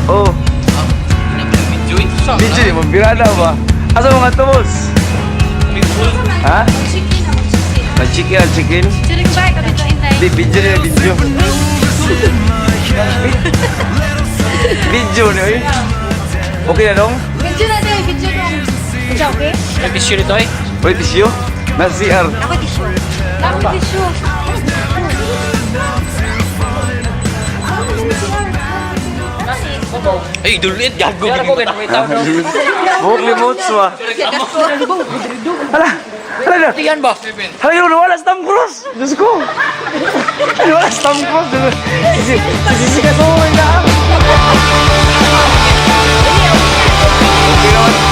Oh. Video ni mambirada ba? Asa mga tumos? Ha? Chicken, chicken. Chicken ba? Kapit sa intay. Di video ni video. Video ni oy. Okay na dong? Video na din, video dong. Ikaw, okay? May tissue nito eh. Oy, tissue. Na CR. Ako tissue. Ako tissue. Ay, dulit. Gago. Yara ko, ganun. Wait, Buhok limot suwa. Hala. Hala na. Tiyan ba? Hala yun, wala sa Tom Cruise. Diyos ko. Wala sa Tom Cruise. Sisi ka to. Okay naman.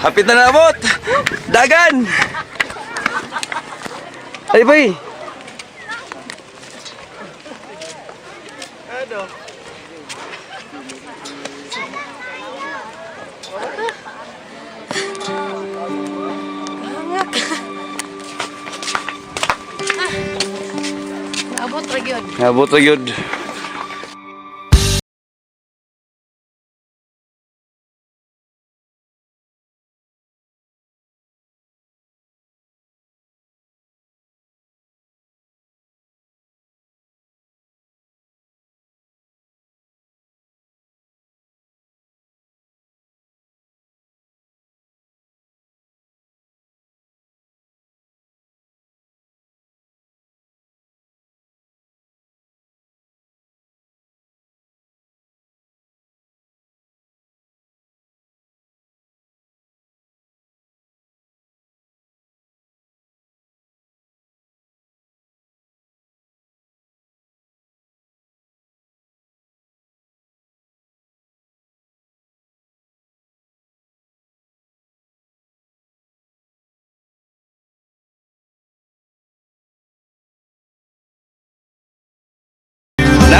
Hapit na nabot! Dagan! Ay, bay! Ano? Abot ra gyud. Abot ra gyud.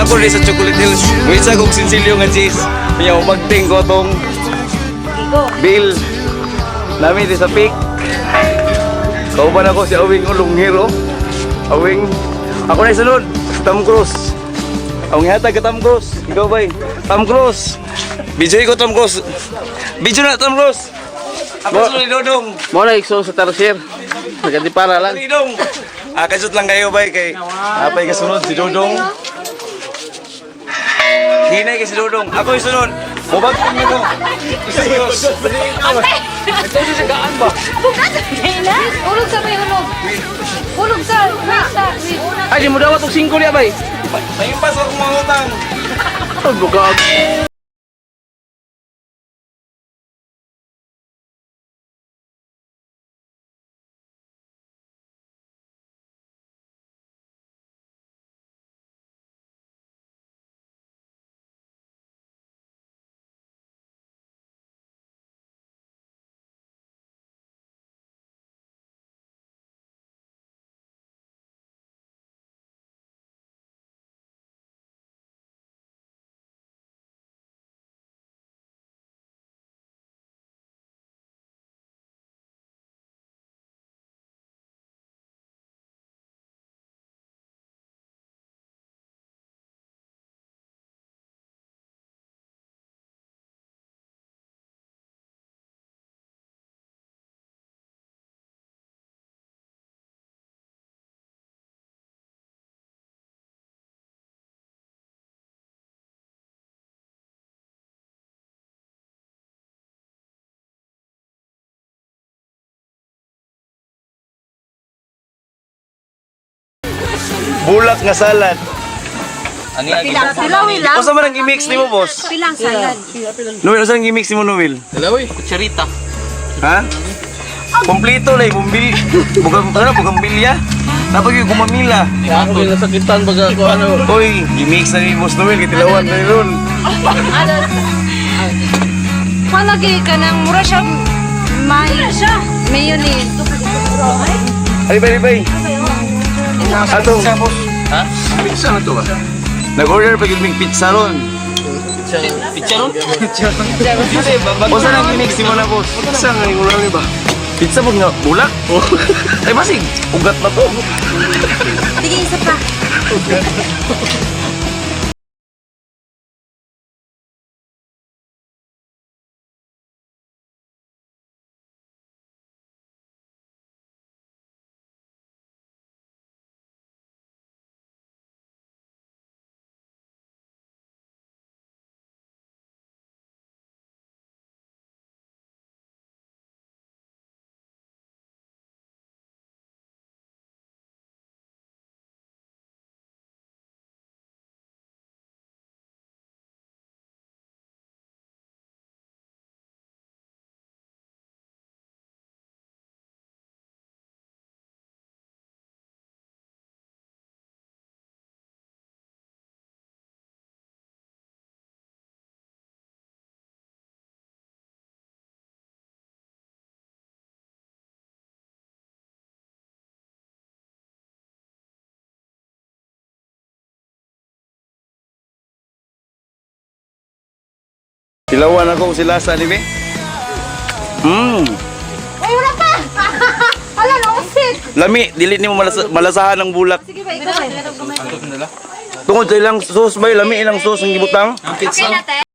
Ako rin sa Chocolate Hills. Wait sa kong sinsilyo nga cheese. Kaya umagting ko itong bill. Namin di sa peak. Kauban ako si Awing Ulong Hero. Awing. Ako na isunod. Tom Cruise. Ang hatag ka Tom Cruise. Ikaw ba? Tom Cruise. Video ko Tom Cruise. Video na Tom Cruise. Ako ni Dodong. Mo na ikso sa tarsier. Ganti para lang. Dodong. Kasut lang kayo ba kay apay kasunod si Dodong. Hinay kay si Dodong. Ako yung sunod. Mubag ko nyo. Isayos. Ito siya gaan ba? Hulog sa may hulog. Hulog sa, wait. Ay, di mo daw itong 5 niya bay. May pas ako mangutang. Ano bugag? Bulak nga salad. Ano yan? Silawin lang. O sa man ang i-mix ni mo, boss? Pilang salad. Noel, saan ang i-mix ni mo, Noel? Dalawi. Kutsarita. Ha? Kompleto lang, bumbil. Bugambilya. Dapat yung kumamila. Ako din nasakitan baga ko ano. Uy, i-mix na ni Boss Noel, kitilawan na rin. Palagi ka ng mura siya. Mayonnaise. Alibay. Ato, Ha? Pizza na to ba? nag-order pa yung pizza ron. Pizza ron? O saan ang i-mix ni mo na, boss? Pizza nga yung ulang ba? Pizza mo nga, bulak? Ay, basig, ugat na to. Sige, isa pa. Tilawan ako si Lasa ni Be. Ay, wala pa! Hala, nausit! Lami, dili ni mo malasahan ng bulak. Sige ba, ikaw ba? Tungod sa ilang sauce ba, lami ilang sauce ang gibutang. Okay na, te.